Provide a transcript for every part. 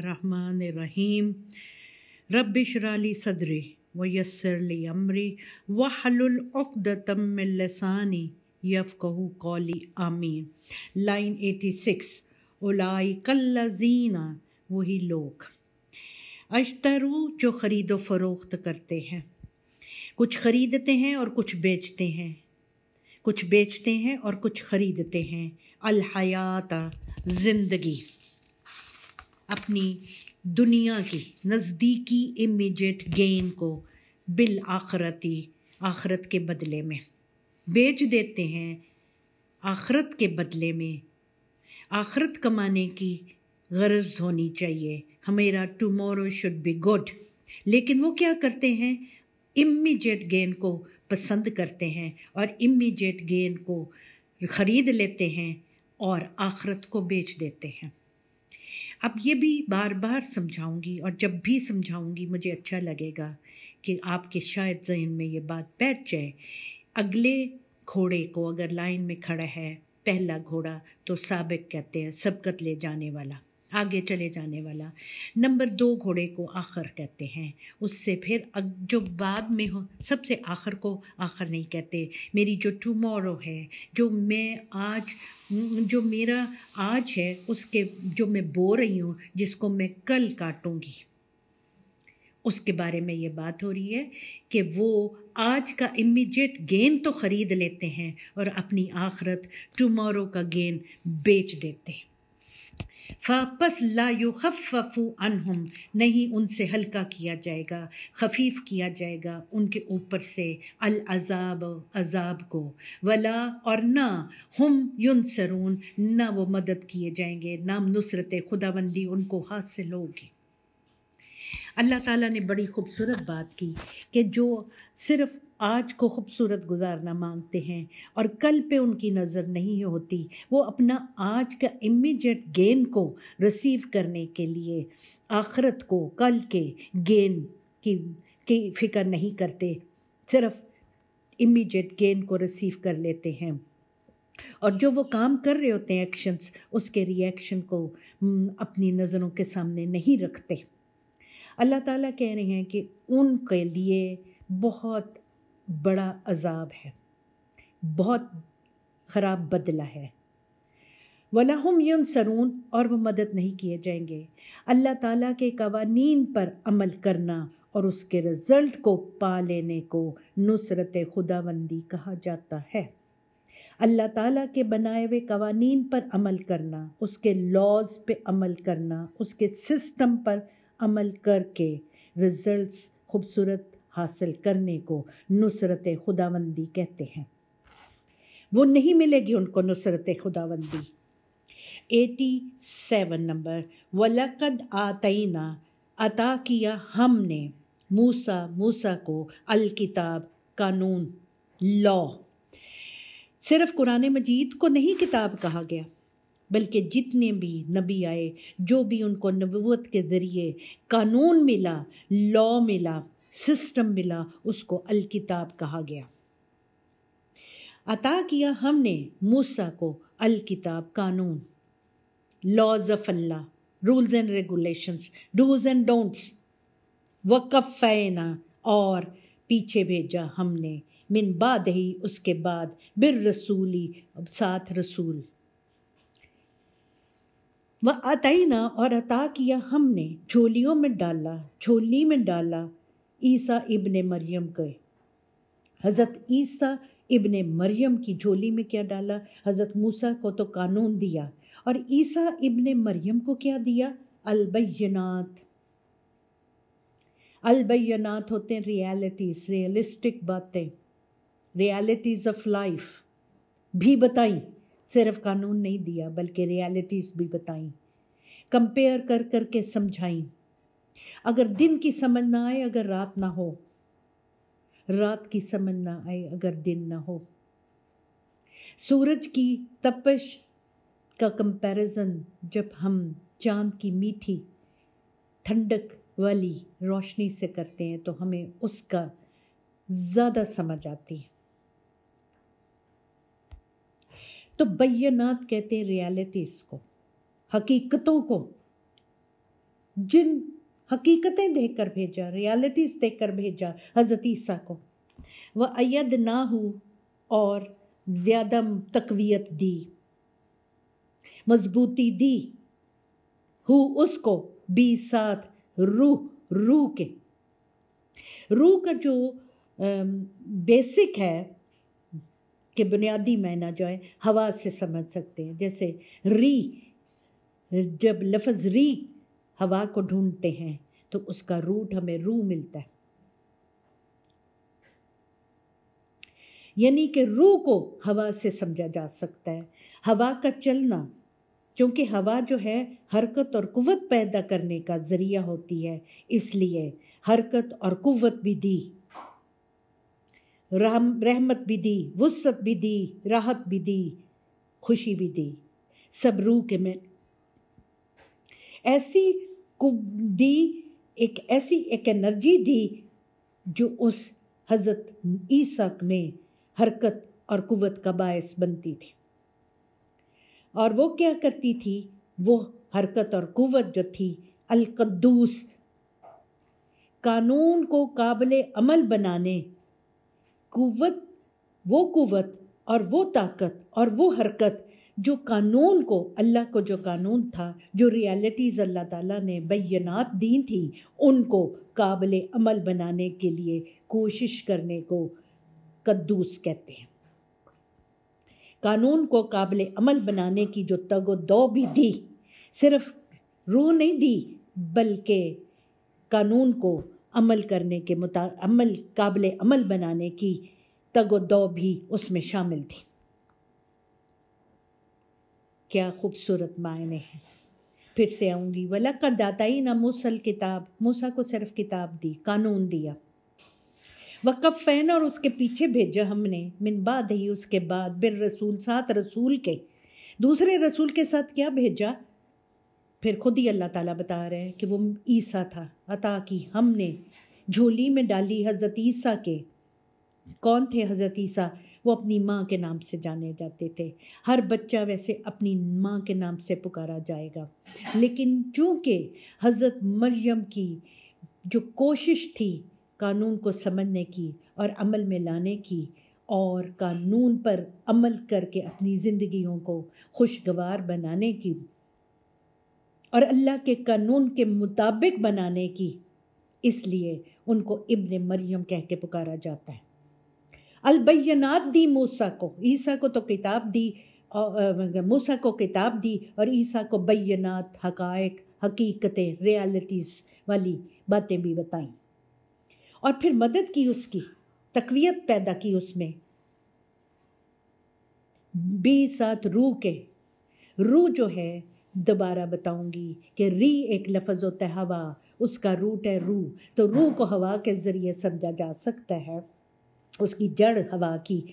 बिस्मिल्लाहिर्रहमानिर्रहीम रब्बिश्रह ली सदरी वयस्सिर ली अमरी वहलुल उक़दतम मिन लिसानी यफ़क़हू क़ौली आमीन। लाइन 86 उलाइकल्लज़ीना, वही लोग अश्तरू जो ख़रीदो फ़रोख्त करते हैं। कुछ ख़रीदते हैं और कुछ बेचते हैं, कुछ बेचते हैं और कुछ ख़रीदते हैं। अल हयाता, ज़िंदगी, अपनी दुनिया की नज़दीकी इमीडिएट गेन को बिल आखरती, आखरत के बदले में बेच देते हैं। आखरत के बदले में आखरत कमाने की गरज होनी चाहिए, हमेरा टुमारो शुड बी गुड। लेकिन वो क्या करते हैं, इमीडिएट गेन को पसंद करते हैं और इमीडिएट गेन को ख़रीद लेते हैं और आखरत को बेच देते हैं। अब ये भी बार बार समझाऊंगी और जब भी समझाऊंगी मुझे अच्छा लगेगा कि आपके शायद ज़हन में ये बात बैठ जाए। अगले घोड़े को अगर लाइन में खड़ा है पहला घोड़ा तो साबिक कहते हैं, सबकत ले जाने वाला, आगे चले जाने वाला। नंबर 2 घोड़े को आखिर कहते हैं। उससे फिर जो बाद में हो, सबसे आखिर को आखिर नहीं कहते। मेरी जो टुमारो है, जो मैं आज, जो मेरा आज है, उसके जो मैं बो रही हूँ, जिसको मैं कल काटूंगी, उसके बारे में ये बात हो रही है कि वो आज का इमीडिएट गेन तो ख़रीद लेते हैं और अपनी आखरत टुमारो का गेन बेच देते हैं। फ़ापस ला युख़फ़फ़ु अन्हुम, नहीं उनसे हल्का किया जाएगा, खफीफ किया जाएगा उनके ऊपर से अल अज़ाब, अज़ाब को, वला और ना हम युनसरून, ना वो मदद किए जाएंगे, नाम नुसरत खुदाबंदी उनको हासिल होगी। अल्लाह ताला ने बड़ी खूबसूरत बात की कि जो सिर्फ़ आज को खूबसूरत गुजारना मांगते हैं और कल पे उनकी नज़र नहीं होती, वो अपना आज का इमीडिएट गेन को रिसीव करने के लिए आखरत को, कल के गेन की फ़िक्र नहीं करते, सिर्फ़ इमीडिएट गेन को रिसीव कर लेते हैं। और जो वो काम कर रहे होते हैं, एक्शंस, उसके रिएक्शन को अपनी नज़रों के सामने नहीं रखते। अल्लाह ताला कह रहे हैं कि उनके लिए बहुत बड़ा अज़ाब है, बहुत ख़राब बदला है। वलहुम युनसरून, और वो मदद नहीं किए जाएंगे। अल्लाह ताला के कवानीन पर अमल करना और उसके रिज़ल्ट को पा लेने को नुसरत खुदाबंदी कहा जाता है। अल्लाह ताला के बनाए हुए कवानीन पर अमल करना, उसके लॉज पे अमल करना, उसके सिस्टम पर अमल करके रिज़ल्ट्स खूबसूरत हासिल करने को नुसरत खुदाबंदी कहते हैं। वो नहीं मिलेगी उनको नुसरत खुदाबंदी। 87 नंबर, वलक़द आतैना, अता किया हमने, मूसा को अल किताब, कानून, लॉ। सिर्फ़ कुरान मजीद को नहीं किताब कहा गया, बल्कि जितने भी नबी आए, जो भी उनको नबूवत के ज़रिए कानून मिला, लॉ मिला, सिस्टम मिला, उसको अल किताब कहा गया। अता किया हमने मूसा को अल किताब, कानून, laws of Allah, rules and regulations, do's and don'ts. वक़फ़ैना, और पीछे भेजा हमने, मिन बाद ही, उसके बाद, बिर रसूली, साथ रसूल। व अतैना, और अता किया हमने, झोलियों में डाला, झोली में डाला, ईसा इब्ने मरियम के, हज़रत ईसा इब्ने मरियम की झोली में क्या डाला? हज़रत मूसा को तो कानून दिया, और ईसा इब्ने मरियम को क्या दिया? अलबय्यनात। अलबय्यनात होते हैं रियलिटीज़, रियलिस्टिक बातें, रियलिटीज़ ऑफ लाइफ भी बताई। सिर्फ कानून नहीं दिया बल्कि रियलिटीज़ भी बताई, कंपेयर कर कर के समझाई। अगर दिन की समझ ना आए अगर रात ना हो, रात की समझ ना आए अगर दिन ना हो। सूरज की तपश का कंपैरिजन जब हम चाँद की मीठी ठंडक वाली रोशनी से करते हैं तो हमें उसका ज़्यादा समझ आती है। तो बय्यनात कहते हैं रियलिटीज़ को, हकीकतों को। जिन हकीकतें देख कर भेजा, रियलिटीज़ देख कर भेजा हज़रत ईसा को, वह अयद ना हो और ज़्यादा तक़वियत दी, मजबूती दी हु उसको भी साथ रूह के। रूह का जो बेसिक है कि बुनियादी मायना जो है हवा से समझ सकते हैं। जैसे री, जब लफ्ज़ री हवा को ढूंढते हैं तो उसका रूट हमें रूह मिलता है, यानी कि रूह को हवा से समझा जा सकता है। हवा का चलना, क्योंकि हवा जो है हरकत और कुव्वत पैदा करने का ज़रिया होती है, इसलिए हरकत और कुव्वत भी दी, रहमत भी दी, वुसअत भी दी, राहत भी दी, खुशी भी दी, सब रूह के में ऐसी दी, एक एनर्जी दी जो उस हज़रत ईसा में हरकत और कुव्वत का बायस बनती थी। और वो क्या करती थी? वो हरकत और कुव्वत जो थी अल क़ुद्दूस, कानून को काबिल अमल बनाने, कुव्वत और वो ताकत और वो हरकत जो कानून को, अल्लाह को जो कानून था, जो रियलिटीज़ अल्लाह ताला ने बैयनात दी थी, उनको काबिल अमल बनाने के लिए कोशिश करने को क़ुद्दूस कहते हैं। कानून को काबिल अमल बनाने की जो तगो-दो भी दी, सिर्फ रूह नहीं दी बल्कि कानून को अमल करने के काबिल अमल बनाने की तगो-दो भी उसमें शामिल थी। क्या खूबसूरत मायने हैं। फिर से आऊँगी, वलक़द आतैना मूसल किताब, मूसा को सिर्फ किताब दी, कानून दिया। वक़फ़ैन, और उसके पीछे भेजा हमने, मिन बाद ही, उसके बाद, बिर रसूल, साथ रसूल के, दूसरे रसूल के साथ क्या भेजा? फिर खुद ही अल्लाह ताला बता रहे हैं कि वो ईसा था, अता की हमने झोली में डाली हज़रत ईसा के। कौन थे हज़रत ईसा? वो अपनी माँ के नाम से जाने जाते थे। हर बच्चा वैसे अपनी माँ के नाम से पुकारा जाएगा, लेकिन चूँकि हज़रत मरियम की जो कोशिश थी कानून को समझने की और अमल में लाने की, और कानून पर अमल करके अपनी ज़िंदगियों को खुशगवार बनाने की और अल्लाह के कानून के मुताबिक बनाने की, इसलिए उनको इब्ने मरियम कह के पुकारा जाता है। अल-बैयनात दी मूसा को, ईसा को तो किताब दी, मूसा को किताब दी और ईसा को बैयनात, हक़ाइक़, हकीकतें, रियलिटीज़ वाली बातें भी बताईं। और फिर मदद की, उसकी तक़वियत पैदा की उसमें भी साथ रूह के। रूह जो है, दोबारा बताऊंगी कि री एक लफ्ज़ होता है हवा, उसका रूट है रूह, तो रूह को हवा के ज़रिए समझा जा सकता है। उसकी जड़ हवा की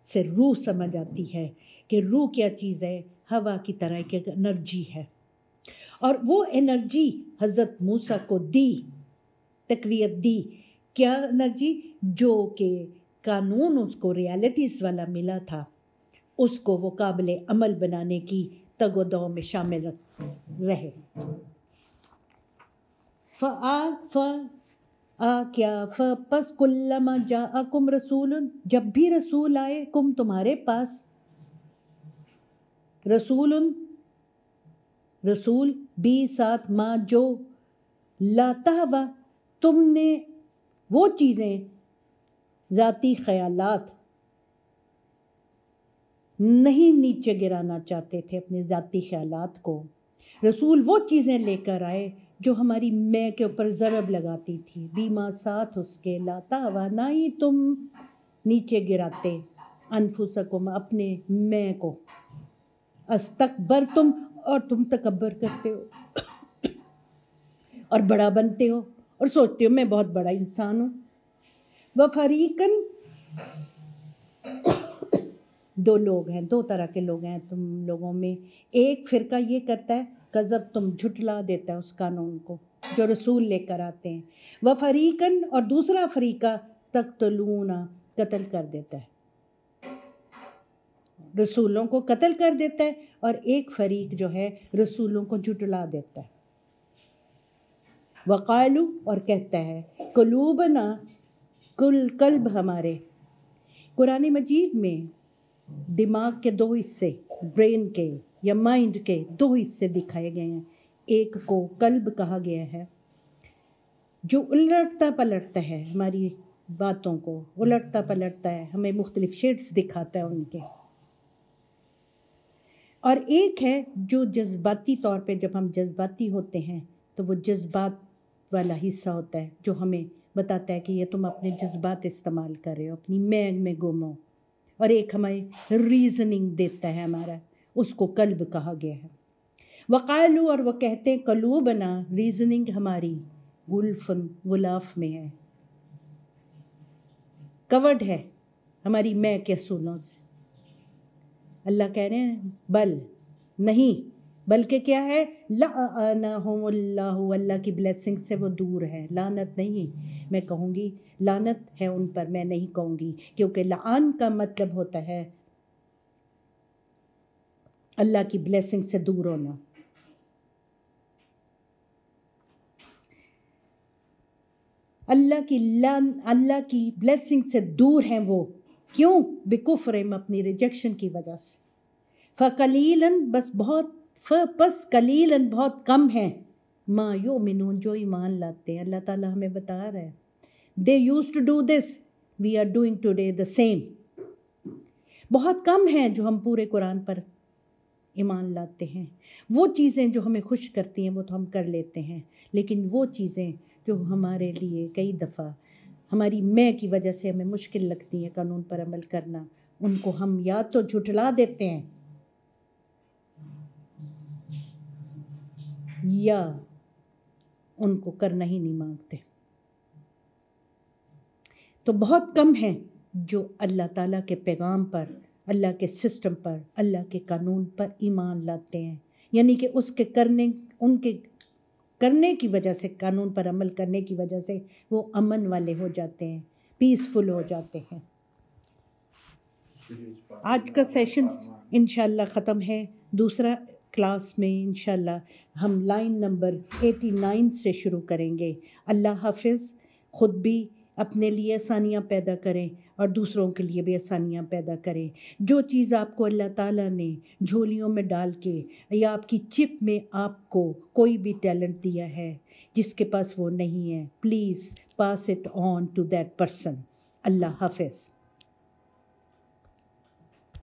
से रूह समझ आती है कि रूह क्या चीज़ है, हवा की तरह की एनर्जी है। और वो एनर्जी हज़रत मूसा को दी, तक़वियत दी। क्या एनर्जी? जो कि कानून उसको रियलिटीज़ वाला मिला था, उसको वो काबिल अमल बनाने की तगो-दो में शामिल रहे। पस कुल्लमा जाअकुम रसूलुन, जब भी रसूल आए, कुम तुम्हारे पास, रसूल भी साथ, माँ जो, ला तहवा, तुमने वो चीज़ें, ज़ाती ख़यालात नहीं नीचे गिराना चाहते थे अपने ज़ाती ख़यालात को। रसूल वो चीज़ें लेकर आए जो हमारी मैं के ऊपर ज़रब लगाती थी। बीमा साथ उसके, लाता हवा, ना ही तुम नीचे गिराते अनफुसकुम, अपने मैं को, अस्तकबर तुम, और तुम तकब्बर करते हो और बड़ा बनते हो और सोचते हो मैं बहुत बड़ा इंसान हूँ। व फरीकन, दो लोग हैं, दो तरह के लोग हैं तुम लोगों में। एक फ़िरका ये करता है कज़ब, तुम झुटला देता है उस कानून को जो रसूल लेकर आते हैं। व फरीकन, और दूसरा फ़रीका तक़तलूना, कत्ल कर देता है, रसूलों को कत्ल कर देता है, और एक फ़रीक जो है रसूलों को झुटला देता है। وقالو اور کہتا ہے قلوبنا قلب ہمارے. قرآن مجید میں دماغ کے دو حصے، برین کے یا مائنڈ کے دو حصے دکھائے گئے ہیں. ایک کو قلب کہا گیا ہے جو الٹتا پلٹتا ہے، ہماری باتوں کو الٹتا پلٹتا ہے، ہمیں مختلف شیڈز دکھاتا ہے ان کے. اور ایک ہے جو جذباتی طور پہ، جب ہم جذباتی ہوتے ہیں تو وہ جذبات والا حصہ ہوتا ہے جو ہمیں بتاتا ہے کہ یہ تم اپنے جذبات استعمال کر رہے ہو، اپنی میں گم ہو. اور ایک ہمیں ریزننگ دیتا ہے ہمارا، اس کو قلب کہا گیا ہے. وقالو اور وہ کہتے ہیں قلوبنا، ریزننگ ہماری غلفن غلاف میں ہے، کورڈ ہے ہماری میں کے اصولوں سے. اللہ کہہ رہے ہیں بل نہیں، بلکہ کیا ہے، لعنہم اللہ، اللہ کی بلیسنگ سے وہ دور ہے. لعنت نہیں میں کہوں گی، لعنت ہے ان پر، میں نہیں کہوں گی، کیونکہ لعان کا مطلب ہوتا ہے اللہ کی بلیسنگ سے دور ہونا. اللہ کی بلیسنگ سے دور ہیں وہ. کیوں؟ بکفرہم، اپنی ریجیکشن کی وجہ سے. فقلیلاً، بس بہت، پس قلیلاً بہت کم ہیں، ما یؤمنون، جو ایمان لاتے ہیں. اللہ تعالیٰ ہمیں بتا رہا ہے they used to do this, we are doing today the same. بہت کم ہیں جو ہم پورے قرآن پر ایمان لاتے ہیں. وہ چیزیں جو ہمیں خوش کرتی ہیں وہ تو ہم کر لیتے ہیں، لیکن وہ چیزیں جو ہمارے لیے کئی دفعہ ہماری میں کی وجہ سے ہمیں مشکل لگتی ہیں قانون پر عمل کرنا، ان کو ہم یا تو جھٹلا دیتے ہیں یا ان کو کرنا ہی نہیں مانگتے. تو بہت کم ہیں جو اللہ تعالیٰ کے پیغام پر، اللہ کے سسٹم پر، اللہ کے قانون پر ایمان لاتے ہیں. یعنی کہ اس کے ان کے کرنے کی وجہ سے، قانون پر عمل کرنے کی وجہ سے وہ امن والے ہو جاتے ہیں، پیسفل ہو جاتے ہیں. آج کا سیشن انشاءاللہ ختم ہے. دوسرا کلاس میں انشاءاللہ ہم لائن نمبر 89 سے شروع کریں گے. اللہ حافظ. خود بھی اپنے لیے آسانیاں پیدا کریں اور دوسروں کے لیے بھی آسانیاں پیدا کریں. جو چیز آپ کو اللہ تعالیٰ نے جھولیوں میں ڈال کے یا آپ کی چپ میں آپ کو کوئی بھی ٹیلنٹ دیا ہے جس کے پاس وہ نہیں ہے، please pass it on to that person. اللہ حافظ.